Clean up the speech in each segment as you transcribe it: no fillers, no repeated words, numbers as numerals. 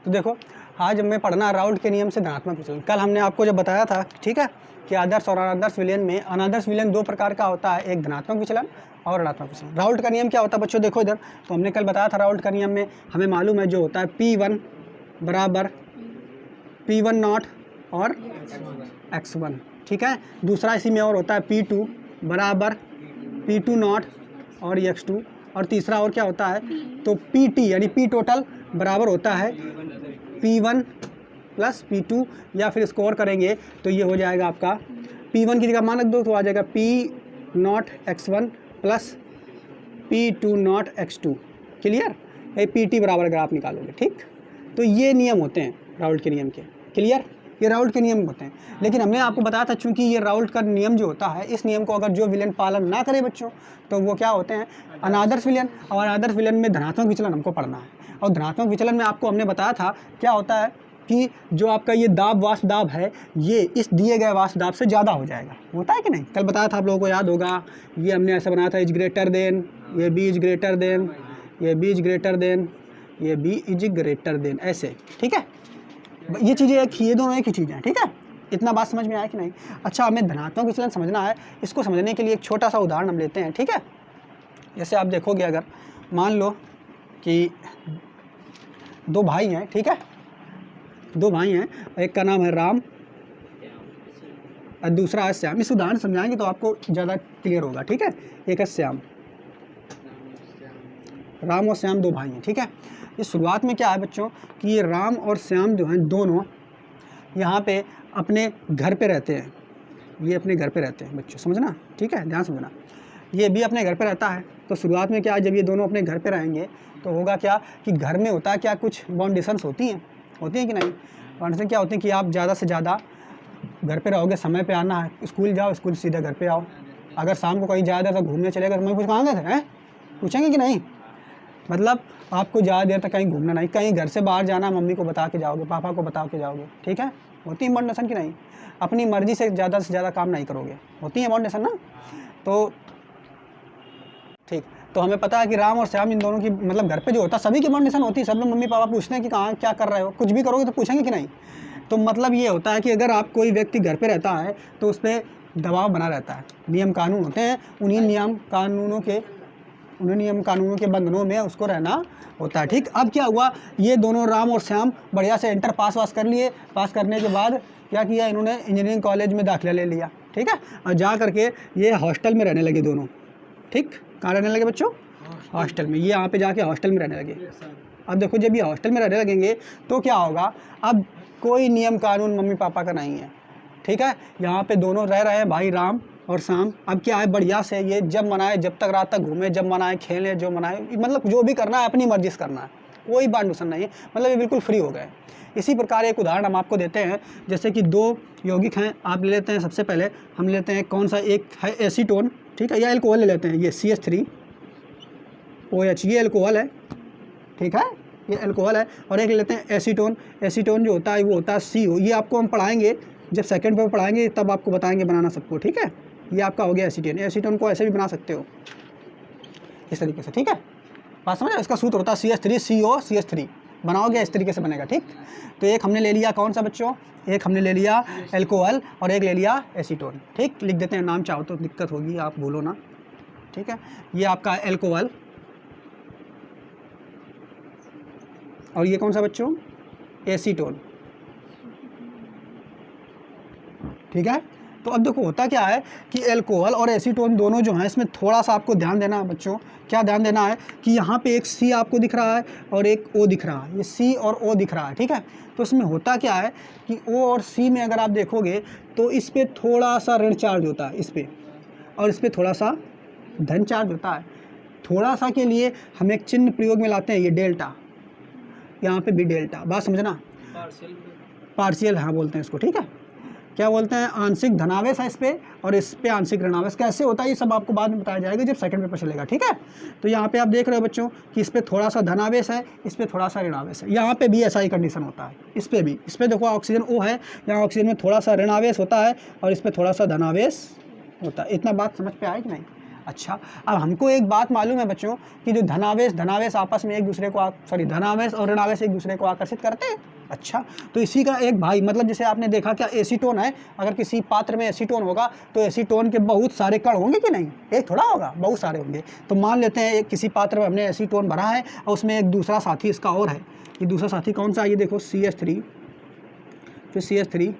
तो देखो आज हमें पढ़ना राउल्ट के नियम से धनात्मक विचलन। कल हमने आपको जब बताया था, ठीक है, कि आदर्श और अनादर्श विलयन में अनादर्श विलयन दो प्रकार का होता है, एक धनात्मक विचलन और ऋणात्मक विचलन। राउल्ट का नियम क्या होता है बच्चों, देखो इधर, तो हमने कल बताया था राउल्ट का नियम में हमें मालूम है जो होता है P1 बराबर P1 नॉट और x1, ठीक है। दूसरा इसी में और होता है P2 बराबर P2 नॉट और x2, और तीसरा और क्या होता है, तो PT यानी P टोटल बराबर होता है P1 प्लस P2, या फिर इसको और करेंगे तो ये हो जाएगा आपका P1 की जगह मान रख दो तो आ जाएगा P not x1 plus P2 not x2। Clear, ये PT बराबर अगर आप निकालोगे, ठीक। तो ये नियम होते हैं राउल्ट के नियम के। क्लियर, ये राउल्ट के नियम होते हैं। लेकिन हमने आपको बताया था चूंकि ये राउल्ट का नियम जो होता है, इस नियम को अगर जो विलयन पालन ना करे बच्चों, तो वो क्या होते हैं, अनादर्श विलयन। और अनादर्श विलयन में धनात्मक विचलन हमको पढ़ना है। और धनात्मक विचलन में आपको हमने बताया था क्या होता है कि जो आपका ये दाब वाष्प दाब है, ये इस दिए गए वाष्प दाब से ज़्यादा हो जाएगा। होता है कि नहीं, कल बताया था आप लोगों को याद होगा। ये हमने ऐसा बनाया था इज ग्रेटर देन, ये बी इज ग्रेटर देन, ये बी इज ग्रेटर देन, ये बी इज ग्रेटर देन, ऐसे, ठीक है। ये चीज़ें एक, ये दोनों एक ही चीज़ें हैं, ठीक है। इतना बात समझ में आया कि नहीं। अच्छा, हमें धनात्मक विचलन समझना है। इसको समझने के लिए एक छोटा सा उदाहरण हम लेते हैं, ठीक है। जैसे आप देखोगे, अगर मान लो कि दो भाई हैं, ठीक है, दो भाई हैं, एक का नाम है राम और दूसरा है श्याम। इस उदाहरण समझाएंगे तो आपको ज़्यादा क्लियर होगा, ठीक है। एक है श्याम, राम और श्याम दो भाई हैं, ठीक है। इस शुरुआत में क्या है बच्चों कि ये राम और श्याम जो हैं दोनों यहाँ पे अपने घर पे रहते हैं। ये अपने घर पे रहते हैं बच्चों, समझना, ठीक है, ध्यान समझना। ये भी अपने घर पे रहता है। तो शुरुआत में क्या है, जब ये दोनों अपने घर पे रहेंगे तो होगा क्या कि घर में होता है क्या, कुछ बाउंडेशंस होती हैं कि नहीं। बाउंडेशन क्या होती है कि आप ज़्यादा से ज़्यादा घर पे रहोगे, समय पे आना है, स्कूल जाओ, स्कूल सीधे घर पे आओ। अगर शाम को कहीं ज़्यादा तो घूमने चलेगा तो मैं कुछ कहाँ गए थे, हैं, पूछेंगे कि नहीं। मतलब आपको ज़्यादा देर तक कहीं घूमना नहीं, कहीं घर से बाहर जाना मम्मी को बता के जाओगे, पापा को बता के जाओगे, ठीक है। होती है बाउंडेशन की नहीं, अपनी मर्जी से ज़्यादा काम नहीं करोगे, होती है बाउंडेशन ना। तो ठीक, तो हमें पता है कि राम और श्याम इन दोनों की मतलब घर पे जो होता है सभी की बाउंडेशन होती है। सब लोग मम्मी पापा पूछते हैं कि कहाँ क्या कर रहे हो, कुछ भी करोगे तो पूछेंगे कि नहीं। तो मतलब ये होता है कि अगर आप कोई व्यक्ति घर पे रहता है तो उस पर दबाव बना रहता है, नियम कानून होते हैं, उन्हीं नियम कानूनों के बंधनों में उसको रहना होता है, ठीक। अब क्या हुआ, ये दोनों राम और श्याम बढ़िया से इंटर पास कर लिए। पास करने के बाद क्या किया, इन्होंने इंजीनियरिंग कॉलेज में दाखिला ले लिया, ठीक है। और जा करके ये हॉस्टल में रहने लगे दोनों, ठीक। कहाँ रहने लगे बच्चों, हॉस्टल में। ये यहाँ पे जाके हॉस्टल में रहने लगे। अब देखो जब ये हॉस्टल में रहने लगेंगे तो क्या होगा, अब कोई नियम कानून मम्मी पापा का नहीं है, ठीक है। यहाँ पे दोनों रह रहे हैं भाई राम और श्याम। अब क्या है, बढ़िया से ये जब मनाए, जब तक रात तक घूमे, जब मनाए खेलें, जो मनाए, मतलब जो भी करना है अपनी मर्जी से करना है, कोई बाउंडेशन नहीं है, मतलब ये बिल्कुल फ्री हो गए। इसी प्रकार एक उदाहरण हम आपको देते हैं। जैसे कि दो यौगिक हैं, आप ले लेते हैं, सबसे पहले हम लेते हैं कौन सा, एक है एसीटोन, ठीक है, या अल्कोहल ले लेते हैं, ये CH3OH, ये अल्कोहल है, ठीक है, ये अल्कोहल है। और एक ले लेते हैं एसीटोन। एसीटोन जो होता है वो होता है CO। ये आपको हम पढ़ाएंगे, जब सेकंड पेपर पढ़ाएंगे तब आपको बताएंगे बनाना सबको, ठीक है। ये आपका हो गया एसीटोन। एसीटोन को ऐसे भी बना सकते हो इस तरीके से, ठीक है, बात समझ। इसका सूत्र होता है CH3CO CH3, बनाओगे इस तरीके से बनेगा, ठीक। तो एक हमने ले लिया कौन सा बच्चों, एक हमने ले लिया अल्कोहल और एक ले लिया एसीटोन, ठीक। लिख देते हैं नाम, चाहो तो दिक्कत होगी, आप भूलो ना, ठीक है। ये आपका अल्कोहल और ये कौन सा बच्चों, एसीटोन, ठीक है। तो अब देखो होता क्या है कि अल्कोहल और एसीटोन दोनों जो हैं, इसमें थोड़ा सा आपको ध्यान देना है बच्चों। क्या ध्यान देना है कि यहाँ पे एक C आपको दिख रहा है और एक O दिख रहा है, ये C और O दिख रहा है, ठीक है। तो इसमें होता क्या है कि O और C में अगर आप देखोगे तो इस पर थोड़ा सा ऋण चार्ज होता है, इस पर, और इस पर थोड़ा सा धन चार्ज होता है। थोड़ा सा के लिए हम एक चिन्ह प्रयोग में लाते हैं, ये डेल्टा, यहाँ पे भी डेल्टा, बात समझना, पार्शियल हाँ बोलते हैं इसको, ठीक है। क्या बोलते हैं, आंशिक धनावेश है इस पे और इस पे आंशिक ऋणावेश। कैसे होता है ये सब आपको बाद में बताया जाएगा जब सेकंड पेपर चलेगा, ठीक है। तो यहाँ पे आप देख रहे हो बच्चों कि इस पे थोड़ा सा धनावेश है, इस पे थोड़ा सा ऋणावेश है। यहाँ पे भी ऐसा ही कंडीशन होता है, इस पे भी, इस पे देखो ऑक्सीजन O है, यहाँ ऑक्सीजन में थोड़ा सा ऋणावेश होता है और इस पे थोड़ा सा धनावेश होता है। इतना बात समझ पे आए कि नहीं। अच्छा, अब हमको एक बात मालूम है बच्चों कि जो धनावेश आपस में एक दूसरे को धनावेश और ऋणावेश एक दूसरे को आकर्षित करते हैं। अच्छा, तो इसी का एक भाई मतलब जैसे आपने देखा क्या एसीटोन है, अगर किसी पात्र में एसीटोन होगा तो एसीटोन के बहुत सारे कण होंगे कि नहीं, एक थोड़ा होगा, बहुत सारे होंगे। तो मान लेते हैं एक किसी पात्र में हमने एसीटोन भरा है और उसमें एक दूसरा साथी इसका और है। ये दूसरा साथी कौन सा है, ये देखो CH3, फिर CH3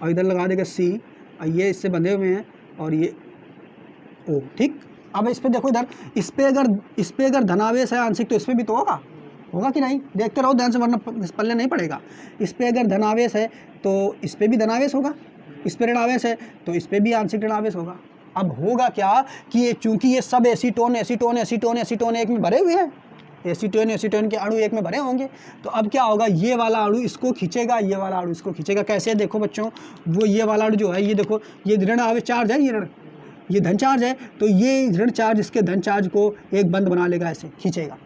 और इधर लगा देगा C, और ये इससे बंधे हुए हैं और ये O। ठीक, अब इस पर देखो, इधर इस पे अगर धनावेश है आंशिक तो इस पर भी तो होगा कि नहीं, देखते रहो ध्यान से वरना पल्ले नहीं पड़ेगा। इस पे अगर धनावेश है तो इस पे भी धनावेश होगा, इस पे ऋणावेश है तो इस पे भी आंशिक ऋणावेश होगा। अब होगा क्या कि ये चूंकि ये सब एसीटोन एक में भरे हुए हैं, एसीटोन के अणु एक में भरे होंगे, तो अब क्या होगा, ये वाला अणु इसको खींचेगा, ये वाला अणु इसको खींचेगा। कैसे, देखो बच्चों, वो ये वाला अणु जो है, ये देखो, ये ऋण आवेश चार्ज है, ये धन चार्ज है, तो ये ऋण चार्ज इसके धन चार्ज को एक बंद बना लेगा, ऐसे खींचेगा।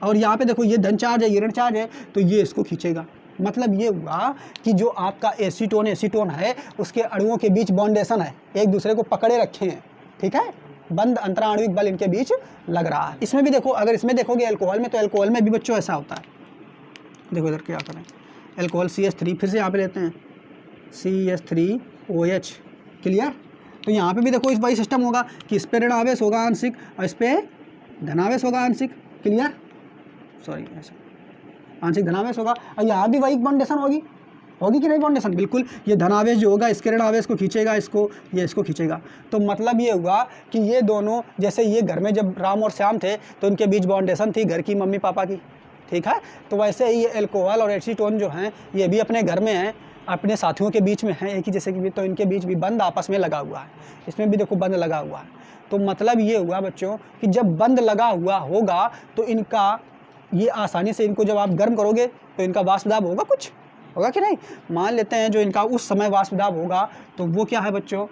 और यहाँ पे देखो ये धन चार्ज है, ये ऋण चार्ज है, तो ये इसको खींचेगा। मतलब ये हुआ कि जो आपका एसीटोन है उसके अणुओं के बीच बॉन्डेशन है, एक दूसरे को पकड़े रखे हैं। ठीक है, बंद अंतराणविक बल इनके बीच लग रहा है। इसमें भी देखो, अगर इसमें देखोगे अल्कोहल में, तो अल्कोहल में भी बच्चों ऐसा होता है। देखो इधर क्या करें, अल्कोहल CH3, फिर से यहाँ पे लेते हैं CH3OH, क्लियर। तो यहाँ पे भी देखो इस वही सिस्टम होगा कि इस पे ऋणावेश होगा आंशिक और इस पे धनावेश होगा आंशिक, क्लियर, सॉरी ऐसा आंशिक धनावेश होगा, और यहाँ भी वही बॉन्डेशन होगी कि नहीं बॉन्डेशन, बिल्कुल। ये धनावेश जो होगा इसके ऋणावेश को खींचेगा, ये इसको खींचेगा। तो मतलब ये हुआ कि ये दोनों, जैसे ये घर में जब राम और श्याम थे तो उनके बीच बॉन्डेशन थी घर की मम्मी पापा की, ठीक है। तो वैसे ही ये अल्कोहल और एसीटोन जो हैं ये भी अपने घर में हैं, अपने साथियों के बीच में हैं एक ही जैसे कि भी, तो इनके बीच भी बंद आपस में लगा हुआ है। इसमें भी देखो बंद लगा हुआ है। तो मतलब ये हुआ बच्चों कि जब बंद लगा हुआ होगा तो इनका ये आसानी से, इनको जब आप गर्म करोगे तो इनका वाष्प दाब होगा कि नहीं। मान लेते हैं जो इनका उस समय वाष्प दाब होगा तो वो क्या है बच्चों,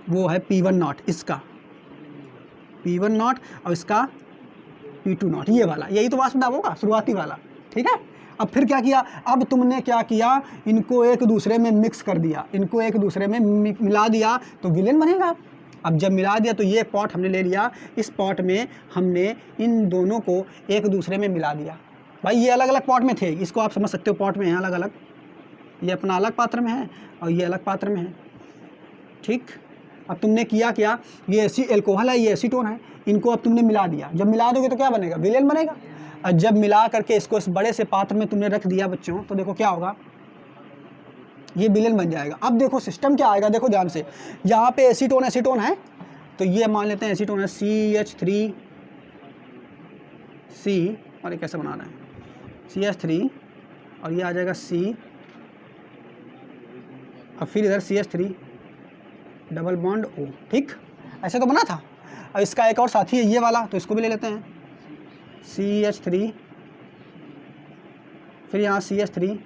वो है P1 नॉट, इसका P1 नॉट और इसका P2 नॉट, ये वाला, यही तो वाष्प दाब होगा शुरुआती वाला, ठीक है। अब फिर क्या किया, अब तुमने क्या किया, इनको एक दूसरे में मिक्स कर दिया, इनको एक दूसरे में मिला दिया तो विलेन बनेगा। अब जब मिला दिया तो ये पॉट हमने ले लिया, इस पॉट में हमने इन दोनों को एक दूसरे में मिला दिया। भाई ये अलग अलग पॉट में थे, इसको आप समझ सकते हो, पॉट में हैं अलग अलग, ये अपना अलग पात्र में है और ये अलग पात्र में है, ठीक। अब तुमने किया क्या, ये अल्कोहल है, ये एसीटोन है, इनको अब तुमने मिला दिया। जब मिला दोगे तो क्या बनेगा, विलेन बनेगा। और जब मिला करके इसको इस बड़े से पात्र में तुमने रख दिया बच्चों, तो देखो क्या होगा, ये विलेन बन जाएगा। अब देखो सिस्टम क्या आएगा, देखो ध्यान से, यहाँ पे एसीटोन है, तो ये मान लेते हैं एसीटोन है CH3C, और ये कैसे बनाना है CH3 और ये आ जाएगा C, और फिर इधर CH3 डबल बॉन्ड O, ठीक, ऐसे तो बना था। अब इसका एक और साथी है ये वाला, तो इसको भी ले लेते हैं CH3, फिर यहाँ CH3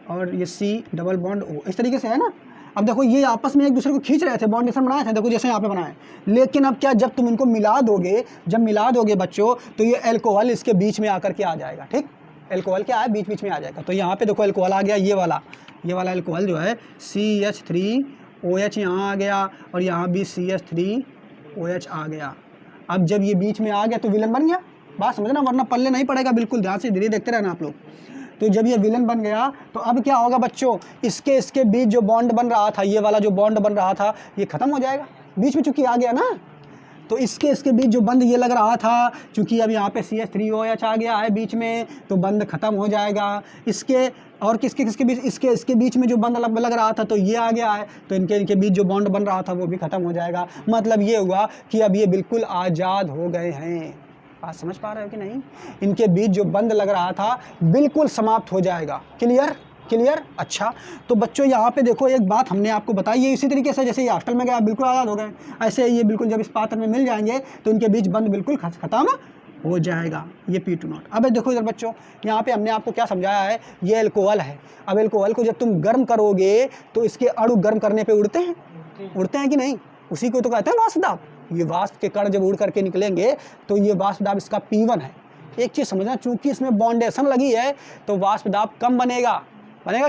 और ये C डबल बॉन्ड O, इस तरीके से है ना। अब देखो ये आपस में एक दूसरे को खींच रहे थे, बॉन्डेशन बनाए थे, देखो जैसे यहाँ पे बनाए। लेकिन अब क्या, जब तुम इनको मिला दोगे, जब मिला दोगे बच्चों, तो ये अल्कोहल इसके बीच में आकर के आ जाएगा, ठीक। अल्कोहल क्या है, बीच में आ जाएगा। तो यहाँ पे देखो अल्कोहल आ गया, ये वाला अल्कोहल जो है CH3OH यहाँ आ गया, और यहाँ भी CH3OH आ गया। अब जब ये बीच में आ गया तो विलन बन गया, बात समझना, वरना पल्ले नहीं पड़ेगा, बिल्कुल ध्यान से धीरे देखते रहना आप लोग। तो जब ये विलन बन गया तो अब क्या होगा बच्चों, इसके बीच जो बॉन्ड बन रहा था, ये वाला जो बॉन्ड बन रहा था, ये खत्म हो जाएगा, बीच में चूंकि आ गया ना, तो इसके बीच जो बंद ये लग रहा था, चूंकि अब यहाँ पे CH3OH आ गया है बीच में, तो बंद खत्म हो जाएगा। इसके और किसके बीच, इसके बीच में जो बंद लग रहा था, तो ये आ गया है, तो इनके बीच जो बॉन्ड बन रहा था वो भी खत्म हो जाएगा। मतलब ये हुआ कि अब ये बिल्कुल आज़ाद हो गए हैं। बात समझ पा रहे हो कि नहीं, इनके बीच जो बंद लग रहा था बिल्कुल समाप्त हो जाएगा। क्लियर। अच्छा, तो बच्चों यहाँ पे देखो एक बात हमने आपको बताई, ये इसी तरीके से जैसे ये हॉस्टल में गया बिल्कुल आज़ाद हो गए, ऐसे ये बिल्कुल जब इस पात्र में मिल जाएंगे तो इनके बीच बंद बिल्कुल खत्म हो जाएगा, ये P2 नॉट। अब देखो इधर बच्चों, यहाँ पे हमने आपको क्या समझाया है, ये अल्कोहल है। अब अल्कोहल को जब तुम गर्म करोगे तो इसके अणु गर्म करने पे उड़ते हैं कि नहीं, उसी को तो कहते हैं वाष्प दाब। ये वाष्प के कण जब उड़ करके निकलेंगे तो ये वाष्प दाब इसका P1 है। एक चीज़ समझना, चूंकि इसमें बॉन्डेशन लगी है तो वाष्प दाब कम बनेगा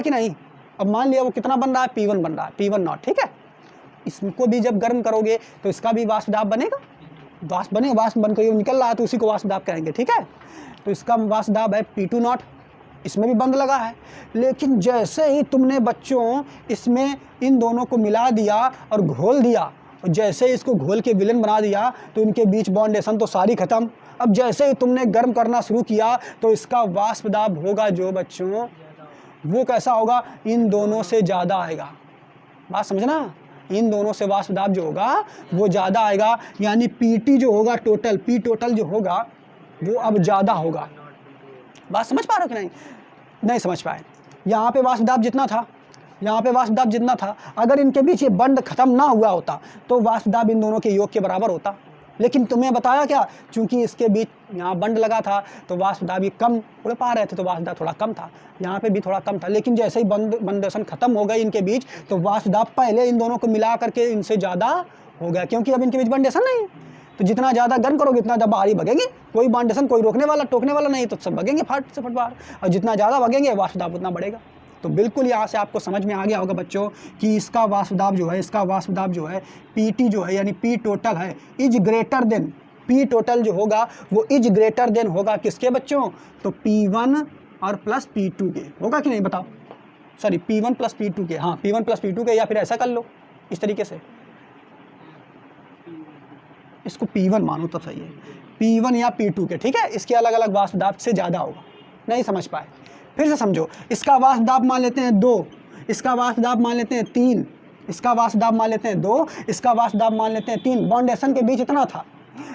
कि नहीं। अब मान लिया वो कितना बन रहा है, P1 बन रहा है, P1 नॉट, ठीक है। इसको भी जब गर्म करोगे तो इसका भी वाष्प दाब बनेगा, वाष्प बनेगा, वाष्प बनकर ये निकल रहा है तो उसी को वाष्प दाब कहेंगे, ठीक है। तो इसका वाष्प दाब है P2 नॉट, इसमें भी बंद लगा है। लेकिन जैसे ही तुमने बच्चों इसमें इन दोनों को मिला दिया और घोल दिया, और जैसे ही इसको घोल के विलेन बना दिया तो इनके बीच बॉन्डेशन तो सारी खत्म। अब जैसे ही तुमने गर्म करना शुरू किया तो इसका वाष्प दाब होगा जो बच्चों, वो कैसा होगा, इन दोनों से ज़्यादा आएगा। बात समझना, इन दोनों से वाष्प दाब जो होगा वो ज़्यादा आएगा, यानी PT जो होगा टोटल, P टोटल जो होगा वो अब ज़्यादा होगा। बात समझ पा रहे हो कि नहीं? नहीं समझ पाए। यहाँ पे वाष्प दाब जितना था, यहाँ पे वाष्प दाब जितना था, अगर इनके बीच ये बंड खत्म ना हुआ होता तो वाष्प दाब इन दोनों के योग के बराबर होता। लेकिन तुम्हें बताया क्या, चूंकि इसके बीच यहाँ बंड लगा था तो वाष्प दाब ये कम उड़ पा रहे थे तो वाष्प दाब थोड़ा कम था, यहाँ पे भी थोड़ा कम था। लेकिन जैसे ही बंडेशन खत्म हो गई इनके बीच तो वाष्प दाब पहले इन दोनों को मिला करके इनसे ज़्यादा हो गया, क्योंकि अब इनके बीच बंडेशन नहीं है। तो जितना ज़्यादा गर्म करोगे इतना ज़्यादा बाहर ही भगेंगे, कोई बाउंडेशन कोई रोकने वाला टोकने वाला नहीं, तो सब भगेंगे फट से फट बाहर, और जितना ज़्यादा भगेंगे वाष्प दाब उतना बढ़ेगा। तो बिल्कुल यहाँ से आपको समझ में आ गया होगा बच्चों कि इसका वाष्प दाब जो है, इसका वाष्प दाब जो है PT जो है यानी P टोटल है is greater than, P total जो होगा वो इज ग्रेटर देन होगा किसके बच्चों, तो P1 और प्लस P2 के होगा कि नहीं बताओ, सॉरी P1 प्लस P2 के, हाँ P1 प्लस P2 के, या फिर ऐसा कर लो इस तरीके से, इसको P1 मानो तब सही है, P1 या P2 के, ठीक है। इसके अलग अलग वाष्प दाब से ज़्यादा होगा। नहीं समझ पाए, फिर से समझो। इसका वाष्प दाब मान लेते हैं 2, इसका वाष्प दाब मान लेते हैं 3, इसका वाष्प दाब मान लेते हैं 2, इसका वाष्प दाब मान लेते हैं 3। बॉन्डेशन के बीच इतना था,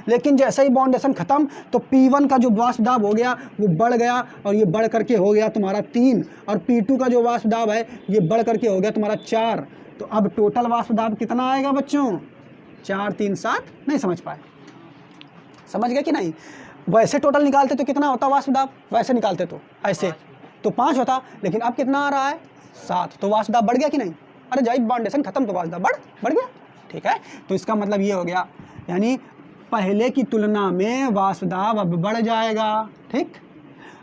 लेकिन जैसे ही बॉन्डेशन खत्म तो P1 का जो वाष्प दाब हो गया वो बढ़ गया, और ये बढ़ करके हो गया तुम्हारा 3, और P2 का जो वाष्प दाब है ये बढ़ करके हो गया तुम्हारा 4। तो अब टोटल वाष्प दाब कितना आएगा बच्चों, 4 3 7। नहीं समझ पाए, समझ गए कि नहीं? वैसे टोटल निकालते तो कितना होता वाष्प दाब, वैसे निकालते तो ऐसे तो 5 होता, लेकिन अब कितना आ रहा है 7, तो वाष्प दाब बढ़ गया कि नहीं? अरे जब बाउंडेशन खत्म तो वाष्प दाब बढ़ गया, ठीक है। तो इसका मतलब ये हो गया, यानी पहले की तुलना में वाष्प दाब अब बढ़ जाएगा, ठीक।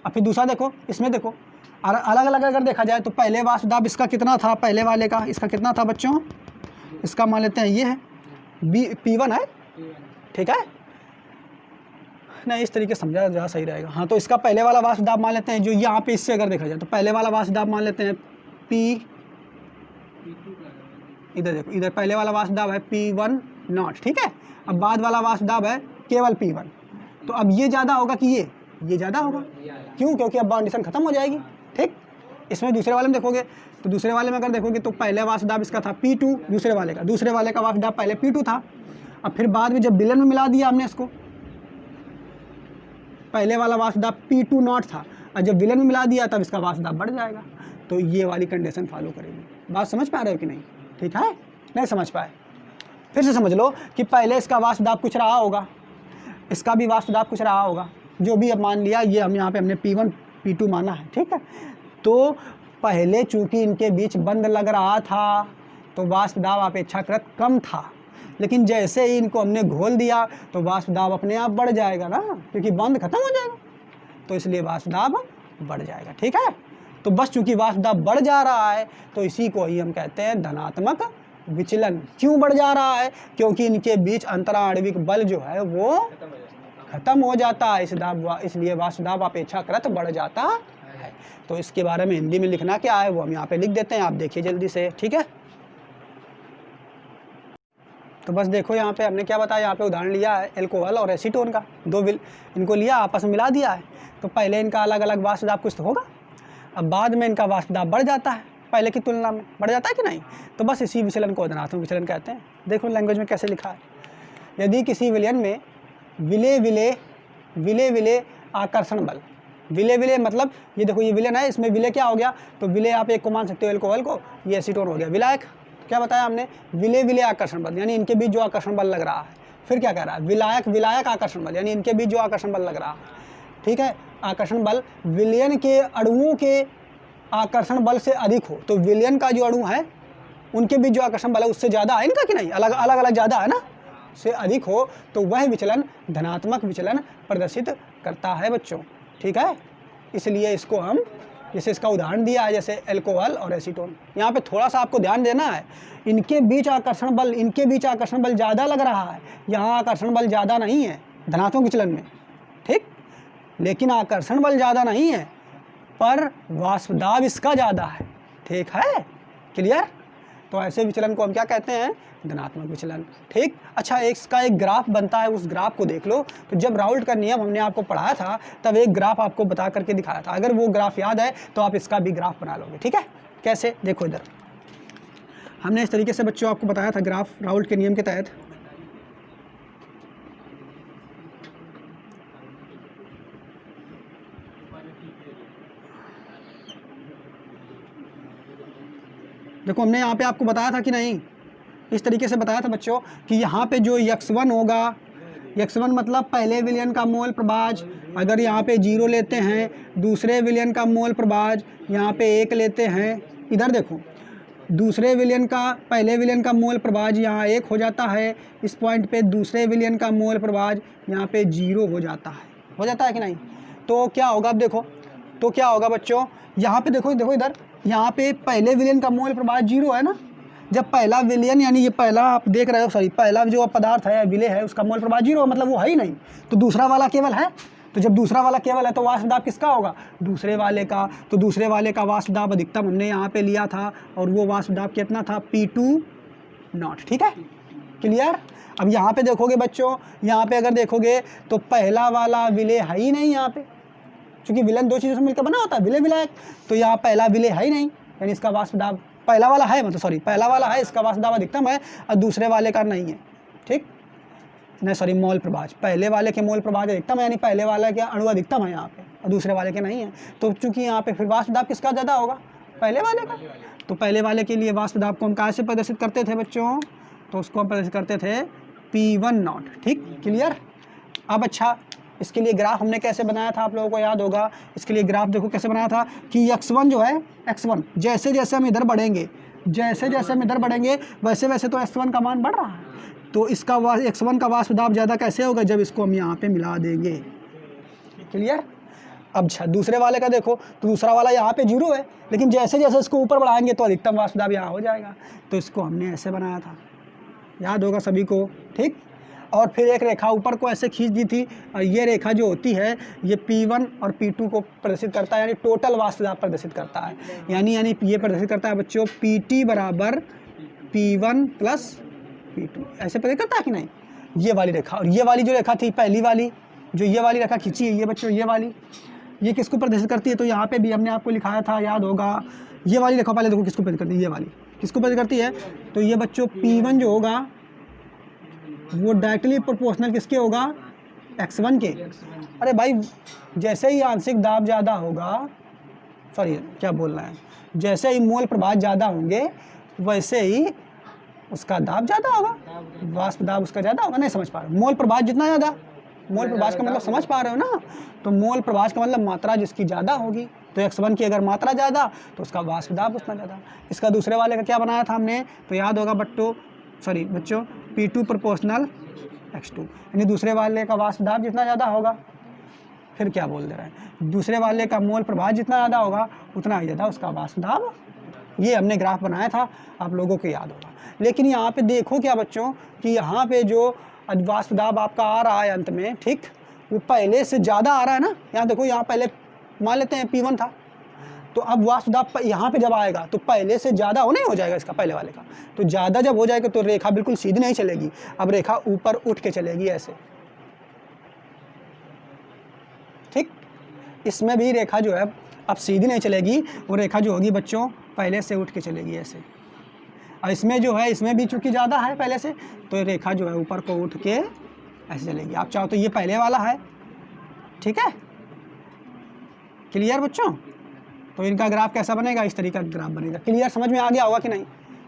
अब फिर दूसरा देखो, इसमें देखो अलग अलग अगर देखा जाए तो पहले वाष्प दाब इसका कितना था, पहले वाले का इसका कितना था बच्चों, इसका मान लेते हैं ये है P1 है, ठीक है। नहीं इस तरीके समझा ज़्यादा सही रहेगा, हाँ। तो इसका पहले वाला वाष्प दाब मान लेते हैं, जो यहाँ पे इससे अगर देखा जाए तो पहले वाला वाष्प दाब मान लेते हैं P, इधर देखो, इधर पहले वाला वाष्प दाब है P1 नॉट, ठीक है। अब बाद वाला वाष्प दाब है केवल P1, तो अब ये ज़्यादा होगा कि ये ज़्यादा होगा, क्यों? क्योंकि अब बाउंडेशन खत्म हो जाएगी, ठीक। इसमें दूसरे वाले में देखोगे तो दूसरे वाले में अगर देखोगे तो पहले वाष्प दाब इसका था P2, दूसरे वाले का वाष्प दाब पहले P2 था। अब फिर बाद में जब विलेन में मिला दिया हमने इसको, पहले वाला वाष्प दाब P2 नॉट था, और जब विलेन में मिला दिया तब इसका वाष्प दाब बढ़ जाएगा। तो ये वाली कंडीशन फॉलो करेगी। बात समझ पा रहे हो कि नहीं? ठीक है, नहीं समझ पाए फिर से समझ लो कि पहले इसका वाष्प दाब कुछ रहा होगा, इसका भी वाष्प दाब कुछ रहा होगा, जो भी अब मान लिया, ये हम यहाँ पे हमने P1 P2 माना है, ठीक है। तो पहले चूंकि इनके बीच बंद लग रहा था तो वाष्प दाब अपेक्षाकृत कम था, लेकिन जैसे ही इनको हमने घोल दिया तो वाष्प दाब अपने आप बढ़ जाएगा ना, क्योंकि बंद खत्म हो जाएगा, तो इसलिए वाष्प दाब बढ़ जाएगा, ठीक है। तो बस चूंकि वाष्प दाब बढ़ जा रहा है तो इसी को ही हम कहते हैं धनात्मक विचलन। क्यों बढ़ जा रहा है? क्योंकि इनके बीच अंतराणविक बल जो है वो खत्म हो जाता है, इसलिए वाष्प दाब अपेक्षाकृत बढ़ जाता है। तो इसके बारे में हिंदी में लिखना क्या है वो हम यहाँ पे लिख देते हैं, आप देखिए जल्दी से, ठीक है। तो बस देखो यहाँ पे हमने क्या बताया, यहाँ पे उदाहरण लिया है एल्कोहल और एसीटोन का, इनको लिया आपस में मिला दिया है, तो पहले इनका अलग अलग वाष्प दाब कुछ तो होगा, अब बाद में इनका वाष्प दाब बढ़ जाता है, पहले की तुलना में बढ़ जाता है कि नहीं। तो बस इसी विचलन को धनात्मक विचलन कहते हैं। देखो लैंग्वेज में कैसे लिखा है, यदि किसी विलयन में विले आकर्षण बल, विले मतलब ये देखो ये विलयन है, इसमें विले क्या हो गया, तो विले आप एक को मान सकते हो एल्कोहल को, ये एसीटोन हो गया। विलायक क्या बताया हमने, विले आकर्षण बल, यानी इनके बीच जो आकर्षण बल लग रहा है। फिर क्या कह रहा है, विलायक आकर्षण बल, यानी इनके बीच जो आकर्षण बल लग रहा है, ठीक है। आकर्षण बल विलयन के अणुओं के आकर्षण बल से अधिक हो, तो विलयन का जो अणु है उनके बीच जो आकर्षण बल है उससे ज़्यादा है इनका कि नहीं, अलग अलग ज़्यादा है ना, से अधिक हो तो वह विचलन धनात्मक विचलन प्रदर्शित करता है बच्चों, ठीक है। इसलिए इसको हम जैसे इसका उदाहरण दिया है, जैसे अल्कोहल और एसीटोन। यहाँ पे थोड़ा सा आपको ध्यान देना है, इनके बीच आकर्षण बल ज़्यादा लग रहा है, यहाँ आकर्षण बल ज़्यादा नहीं है धनात्मक विचलन में, ठीक, लेकिन आकर्षण बल ज़्यादा नहीं है, पर वाष्प दाब इसका ज़्यादा है, ठीक है, क्लियर। तो ऐसे विचलन को हम क्या कहते हैं, धनात्मक विचलन, ठीक। अच्छा, इसका एक ग्राफ बनता है, उस ग्राफ को देख लो। तो जब राउल्ट का नियम हमने आपको पढ़ाया था तब एक ग्राफ आपको बता करके दिखाया था, अगर वो ग्राफ याद है तो आप इसका भी ग्राफ बना लोगे, ठीक है। कैसे, देखो इधर हमने इस तरीके से बच्चों आपको बताया था ग्राफ राउल्ट के नियम के तहत। देखो हमने यहाँ पे आपको बताया था कि नहीं, इस तरीके से बताया था बच्चों कि यहाँ पे जो x1 होगा, x1 मतलब पहले विलयन का मोल प्रभाज, अगर यहाँ पे 0 लेते हैं, दूसरे विलयन का मोल प्रभाज यहाँ पे 1 लेते हैं, इधर देखो दूसरे विलयन का पहले विलयन का मोल प्रभाज यहाँ 1 हो जाता है, इस पॉइंट पे दूसरे विलयन का मोल प्रभाज यहाँ पे 0 हो जाता है कि नहीं। तो क्या होगा, अब देखो तो क्या होगा बच्चों, यहाँ पे देखो इधर यहाँ पे पहले विलयन का मोल प्रभाज 0 है ना। जब पहला विलयन यानी ये पहला आप देख रहे हो, सॉरी पहला जो पदार्थ है विलय है उसका मोल प्रभाज 0 मतलब वो है ही नहीं, तो दूसरा वाला केवल है। तो जब दूसरा वाला केवल है तो वाष्प दाब किसका होगा, दूसरे वाले का। तो दूसरे वाले का वाष्प दाब अधिकतम हमने यहाँ पे लिया था और वो वाष्प दाब कितना था, P2 ठीक है, क्लियर। अब यहाँ पे देखोगे बच्चों, यहाँ पे अगर देखोगे तो पहला वाला विलय है ही नहीं यहाँ पे, क्योंकि विलयन दो चीज़ों से मिलकर बना होता है, विलय विलायक। तो यहाँ पहला विलय है ही नहीं, यानी इसका वाष्प दाब पहला वाला है, मतलब सॉरी पहला वाला है, इसका वाष्प दाब अधिकतम है और दूसरे वाले का नहीं है, ठीक नहीं, सॉरी मोल प्रभाज, पहले वाले के मोल प्रभाज अधिकतम है, यानी पहले वाले के अणु अधिकतम है यहाँ पे और दूसरे वाले के नहीं है। तो चूंकि यहाँ पे फिर वाष्प दाब किसका ज़्यादा होगा, पहले वाले का। तो पहले वाले के लिए वाष्प दाब को हम कहाँ से प्रदर्शित करते थे बच्चों, तो उसको हम प्रदर्शित करते थे P1 ठीक, क्लियर। अब अच्छा, इसके लिए ग्राफ हमने कैसे बनाया था आप लोगों को याद होगा। इसके लिए ग्राफ देखो कैसे बनाया था कि x1 जो है, x1 जैसे जैसे हम इधर बढ़ेंगे, वैसे वैसे तो x1 का मान बढ़ रहा है, तो इसका x1 का वाष्प दाब ज़्यादा कैसे होगा, जब इसको हम यहाँ पे मिला देंगे, क्लियर। अब दूसरे वाले का देखो, तो दूसरा वाला यहाँ पे 0 है, लेकिन जैसे जैसे इसको ऊपर बढ़ाएंगे तो अधिकतम वाष्प दाब यहाँ हो जाएगा। तो इसको हमने ऐसे बनाया था, याद होगा सभी को, ठीक। और फिर एक रेखा ऊपर को ऐसे खींच दी थी, और ये रेखा जो होती है ये P1 और P2 को प्रदर्शित करता है, यानी टोटल वाष्प दाब प्रदर्शित करता है। यानी ये प्रदर्शित करता है बच्चों PT बराबर P1 प्लस P2, ऐसे प्रदर्शित करता है कि नहीं, ये वाली रेखा। और ये वाली जो रेखा थी पहली वाली, जो ये वाली रेखा खींची है ये बच्चों, ये वाली, ये किसको प्रदर्शित करती है, तो यहाँ पे भी हमने आपको लिखाया था, याद होगा। ये वाली रेखा पहले देखो किसको प्रदर्शित करती है, ये वाली किसको प्रदर्शित करती है, तो ये बच्चों P1 जो होगा वो डायरेक्टली प्रोपोर्शनल किसके होगा, x1 के। अरे भाई, जैसे ही आंशिक दाब ज़्यादा होगा, सॉरी क्या बोल रहा है, जैसे ही मोल प्रभाज ज़्यादा होंगे वैसे ही उसका दाब ज़्यादा होगा, वाष्प दाब उसका ज़्यादा होगा। नहीं समझ पा रहे, मोल प्रभाज जितना ज़्यादा, मोल प्रभाज का मतलब समझ पा रहे हो ना, तो मोल प्रभाज का मतलब मात्रा जिसकी ज़्यादा होगी, तो x1 की अगर मात्रा ज़्यादा तो उसका वाष्प दाब उतना ज़्यादा। इसका दूसरे वाले का क्या बनाया था हमने, तो याद होगा बच्चों P2 प्रोपोर्शनल x2, यानी दूसरे वाले का वाष्प दाब जितना ज़्यादा होगा, फिर क्या बोल दे रहा है, दूसरे वाले का मोल प्रभाज जितना ज़्यादा होगा उतना ही ज़्यादा उसका वाष्प दाब। ये हमने ग्राफ बनाया था, आप लोगों को याद होगा। लेकिन यहाँ पे देखो क्या बच्चों कि यहाँ पे जो वाष्प दाब आपका आ रहा है अंत में, ठीक, वो पहले से ज़्यादा आ रहा है ना। यहाँ देखो, यहाँ पहले मान लेते हैं P1 था, तो अब वाष्प दाब यहाँ पे जब आएगा तो पहले से ज़्यादा हो नहीं हो जाएगा इसका, पहले वाले का। तो ज़्यादा जब हो जाएगा तो रेखा बिल्कुल सीधी नहीं चलेगी, अब रेखा ऊपर उठ के चलेगी ऐसे, ठीक। इसमें भी रेखा जो है अब सीधी नहीं चलेगी, वो रेखा जो होगी बच्चों पहले से उठ के चलेगी ऐसे। और इसमें जो है, इसमें भी चूँकि ज़्यादा है पहले से, तो रेखा जो है ऊपर को उठ के ऐसे चलेगी। आप चाहो तो ये पहले वाला है, ठीक है, क्लियर बच्चों। तो इनका ग्राफ कैसा बनेगा, इस तरीके का ग्राफ बनेगा। क्लियर, समझ में आ गया होगा कि नहीं,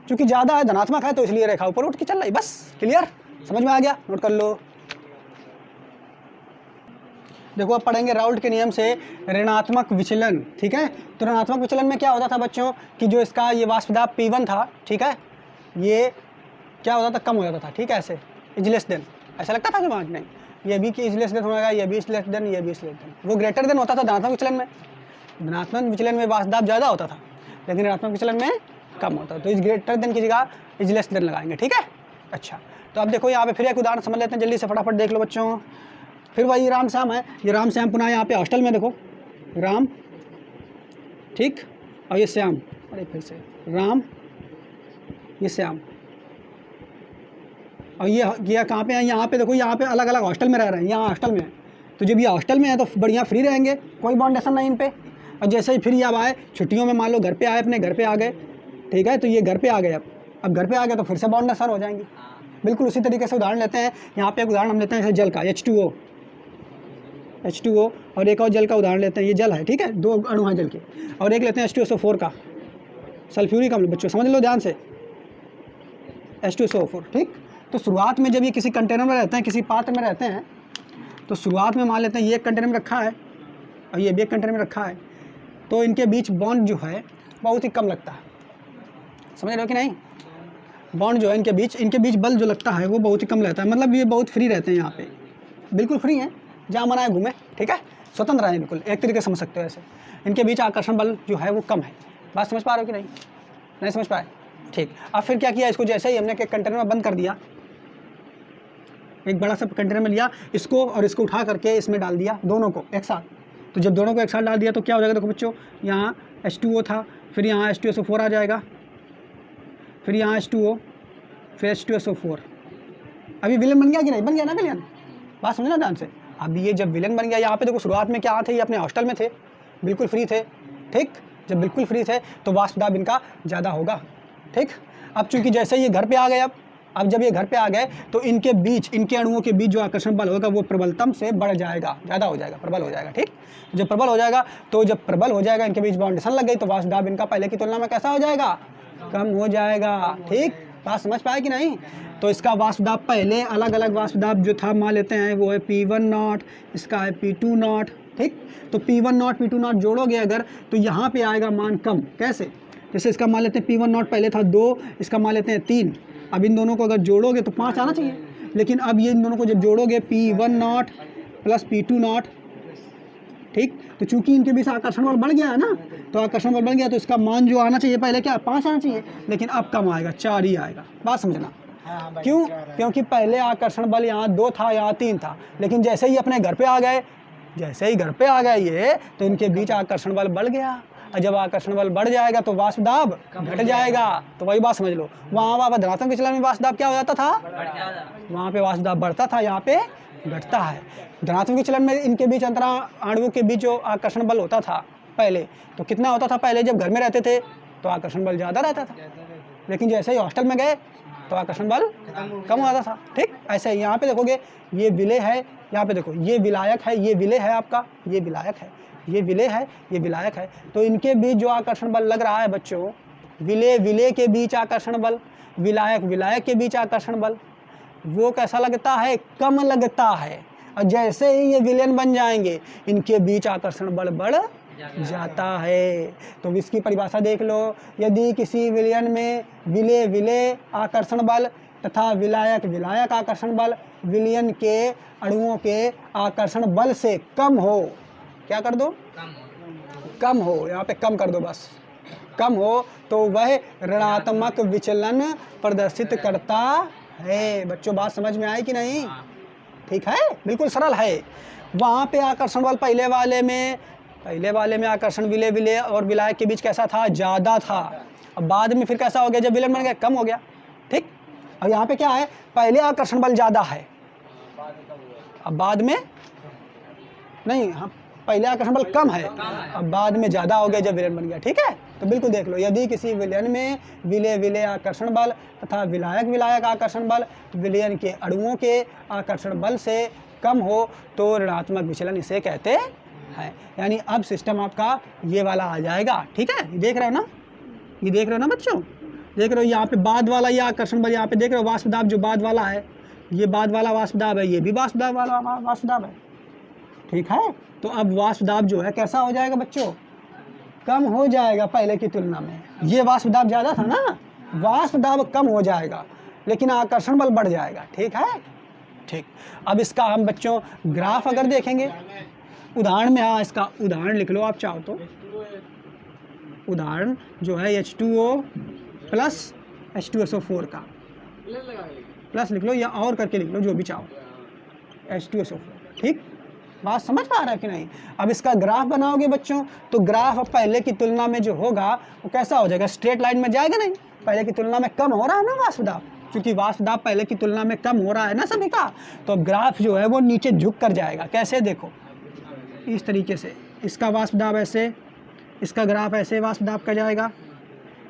क्योंकि ज़्यादा है, धनात्मक है, तो इसलिए रेखा ऊपर उठ के चल रही, बस क्लियर, समझ में आ गया, नोट कर लो। देखो अब पढ़ेंगे राउल्ट के नियम से ऋणात्मक विचलन, ठीक है। तो ऋणात्मक विचलन में क्या होता था बच्चों कि जो इसका ये वाष्प दाब P1 था, ठीक है, ये क्या होता था, कम हो जाता था, ठीक है, ऐसे इज लेस देन, ऐसा लगता था कि वहाँ नहीं, ये भी कि इज लेस देन होगा, ये भी इज लेस देन, ये भी इज लेस देन, वो ग्रेटर देन होता था धनात्मक विचलन में। धनात्मक विचलन में वाष्प दाब ज़्यादा होता था, लेकिन ऋणात्मक विचलन में कम होता है। तो इस ग्रेटर देन की जगह इज लेस देन लगाएंगे, ठीक है। अच्छा, तो अब देखो यहाँ पे फिर एक उदाहरण समझ लेते हैं, जल्दी से फटाफट देख लो बच्चों। फिर वही राम श्याम है, ये राम श्याम पुनः यहाँ पे हॉस्टल में देखो राम, ठीक, और ये श्याम, अरे फिर से राम, ये श्याम, और ये कहाँ पे है, यहाँ पे देखो, यहाँ पे अलग अलग हॉस्टल में रह रहे हैं, यहाँ हॉस्टल में है। तो जब ये हॉस्टल में है तो बढ़िया फ्री रहेंगे, कोई बाउंडेशन नहीं इन पे। और जैसे ही फिर ये अब आए छुट्टियों में, मान लो घर पे आए, अपने घर पे आ गए, ठीक है, तो ये घर पे आ गए, अब घर पे आ गए तो फिर से बाउंडेशन हो जाएंगी। बिल्कुल उसी तरीके से उदाहरण लेते हैं, यहाँ पे एक उदाहरण हम लेते हैं जैसे जल का, H2O, और एक और जल का उदाहरण लेते हैं, ये जल है, ठीक है, 2 अणु हैं जल के, और एक लेते हैं H2SO4 का, सल्फ्यूरिक अम्ल, बच्चों समझ लो ध्यान से, H2SO4, ठीक। तो शुरुआत में जब ये किसी कंटेनर में रहते हैं, किसी पात्र में रहते हैं, तो शुरुआत में मान लेते हैं ये एक कंटेनर में रखा है और ये भी एक कंटेनर में रखा है, तो इनके बीच बॉन्ड जो है बहुत ही कम लगता है, समझ रहे हो कि नहीं। बॉन्ड जो है इनके बीच बल जो लगता है वो बहुत ही कम रहता है, मतलब ये बहुत फ्री रहते हैं, यहाँ पे बिल्कुल फ्री हैं, जहाँ मना है घूमे, ठीक है, स्वतंत्र हैं बिल्कुल, एक तरीके से समझ सकते हो ऐसे। इनके बीच आकर्षण बल जो है वो कम है। बात समझ पा रहे हो कि नहीं समझ पाए, ठीक। अब फिर क्या किया, इसको जैसे ही हमने एक कंटेनर में बंद कर दिया, एक बड़ा सा कंटेनर में लिया इसको और इसको उठा करके इसमें डाल दिया, दोनों को एक साथ। तो जब दोनों को एक साथ डाल दिया तो क्या हो जाएगा, देखो बच्चों, यहाँ H2O था, फिर यहाँ H2SO4 आ जाएगा, फिर यहाँ H2O, फिर H2SO4। अभी विलेन बन गया कि नहीं, बन गया ना विलेन, बात समझना ध्यान से। अब ये जब विलेन बन गया, यहाँ पे देखो शुरुआत में क्या थे, ये अपने हॉस्टल में थे, बिल्कुल फ्री थे, ठीक। जब बिल्कुल फ्री थे तो वाष्प दाब इनका ज़्यादा होगा, ठीक। अब चूंकि जैसे ये घर पे आ गए, अब जब ये घर पे आ गए तो इनके बीच, इनके अणुओं के बीच जो आकर्षण बल होगा वो प्रबलतम से बढ़ जाएगा, ज़्यादा हो जाएगा, प्रबल हो जाएगा, ठीक। जब प्रबल हो जाएगा तो जब प्रबल हो जाएगा, इनके बीच बाउंडेशन लग गई, तो वाष्प दाब इनका पहले की तुलना में कैसा हो जाएगा, कम हो जाएगा, ठीक। बात समझ पाए कि नहीं। तो इसका वाष्प दाब पहले अलग अलग वाष्प दाब जो था मान लेते हैं, वो है P1 नॉट, इसका है P2 नॉट, ठीक। तो P1 नॉट P2 नॉट जोड़ोगे अगर, तो यहाँ पे आएगा मान कम, कैसे, जैसे इसका मान लेते हैं P1 नॉट पहले था 2, इसका मान लेते हैं 3, अब इन दोनों को अगर जोड़ोगे तो 5 आना चाहिए, लेकिन अब ये इन दोनों को जब जोड़ोगे P1 not plus P2 not, ठीक। तो चूंकि इनके बीच आकर्षण बल बढ़ गया है ना, तो आकर्षण बल बढ़ गया तो इसका मान जो आना चाहिए पहले क्या 5 आना चाहिए, लेकिन अब कम आएगा, 4 ही आएगा। बात समझना, क्यों, क्योंकि पहले आकर्षण बल यहाँ 2 था, यहाँ 3 था, लेकिन जैसे ही अपने घर पे आ गए, ये तो इनके बीच आकर्षण बल बढ़ गया, और जब आकर्षण बल बढ़ जाएगा तो वाष्प दाब घट जाएगा। तो वही बात समझ लो, वहाँ धनात्मक विचलन में वाष्प दाब क्या हो जाता था, वहाँ पे वाष्प दाब बढ़ता था, यहाँ पे घटता है। धनात्मक विचलन में इनके बीच अंतरा अणुओं के बीच जो आकर्षण बल होता था पहले, तो कितना होता था, पहले जब घर में रहते थे तो आकर्षण बल ज़्यादा रहता था, लेकिन जैसे ही हॉस्टल में गए तो आकर्षण बल कम हो जाता था, ठीक। ऐसे ही यहाँ पे देखोगे, ये विलेय है, यहाँ पे देखो ये विलायक है, ये विलेय है आपका, ये विलायक है, ये विलेय है, ये विलायक है। तो इनके बीच जो आकर्षण बल लग रहा है बच्चों, विलेय के बीच आकर्षण बल, विलायक के बीच आकर्षण बल, वो कैसा लगता है, कम लगता है। और जैसे ही ये विलेन बन जाएंगे, इनके बीच आकर्षण बल बढ़ जाता है। तो इसकी परिभाषा देख लो, यदि किसी विलयन में विलेय आकर्षण बल तथा विलायक आकर्षण बल विलयन के अणुओं के आकर्षण बल से कम हो, क्या कर दो, कम हो, यहाँ पे कम कर दो, बस कम हो, तो वह ऋणात्मक विचलन प्रदर्शित करता है। बच्चों बात समझ में आई कि नहीं, ठीक है, बिल्कुल सरल है। वहाँ पे आकर्षण बल पहले वाले में आकर्षण विलेय और विलायक के बीच कैसा था, ज़्यादा था। अब बाद में फिर कैसा हो गया, जब विलयन बन गया कम हो गया, ठीक। अब यहाँ पे क्या है, पहले आकर्षण बल ज़्यादा है, अब बाद में नहीं, हाँ पहले आकर्षण बल कम है, अब बाद में ज़्यादा हो गया जब विलयन बन गया, ठीक है। तो बिल्कुल देख लो, यदि किसी विलयन में विलेय आकर्षण बल तथा विलायक आकर्षण बल विलयन के अणुओं के आकर्षण बल से कम हो तो ऋणात्मक विचलन इसे कहते हैं। यानी अब सिस्टम आपका ये वाला आ जाएगा, ठीक है। ये देख रहे हो ना बच्चों, देख रहे हो यहाँ पे बाद वाला ये आकर्षण बल, यहाँ पे देख रहे हो वाष्प दाब जो बाद वाला है, ये बाद वाला वाष्प दाब है, ये भी वाष्प दाब वाला वाष्प दाब है, ठीक है। तो अब वाष्प दाब जो है कैसा हो जाएगा बच्चों, कम हो जाएगा पहले की तुलना में। ये वाष्प दाब ज़्यादा था ना, वाष्प दाब कम हो जाएगा, लेकिन आकर्षण बल बढ़ जाएगा, ठीक है, ठीक। अब इसका हम बच्चों ग्राफ अगर देखेंगे उदाहरण में, हाँ इसका उदाहरण लिख लो आप चाहो तो, उदाहरण जो है H2O प्लस H2SO4 का, प्लस लिख लो या और करके लिख लो जो भी चाहो, H2SO4। ठीक, बात समझ पा रहा है कि नहीं? अब इसका ग्राफ बनाओगे बच्चों, तो ग्राफ अब पहले की तुलना में जो होगा वो कैसा हो जाएगा? स्ट्रेट लाइन में जाएगा नहीं, पहले की तुलना में कम हो रहा है ना वाष्प दाब, क्योंकि वाष्प दाब पहले की तुलना में कम हो रहा है ना सभी का, तो अब ग्राफ जो है वो नीचे झुक कर जाएगा। कैसे? देखो इस तरीके से, इसका वाष्प दाब ऐसे, इसका ग्राफ ऐसे वाष्प दाब का जाएगा,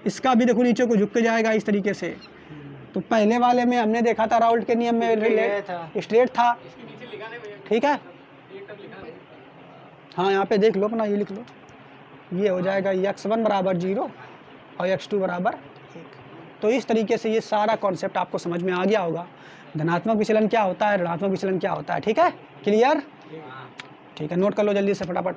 इसका भी देखो नीचे को झुक के जाएगा इस तरीके से। तो पहले वाले में हमने देखा था राउल्ट के नियम में स्ट्रेट था, ठीक है। हाँ यहाँ पे देख लो अपना, ये लिख लो, ये हो जाएगा x1 बराबर 0 और x2 बराबर 1। तो इस तरीके से ये सारा कॉन्सेप्ट आपको समझ में आ गया होगा, धनात्मक विचलन क्या होता है, ऋणात्मक विचलन क्या होता है। ठीक है, क्लियर? ठीक है, नोट कर लो जल्दी से फटाफट।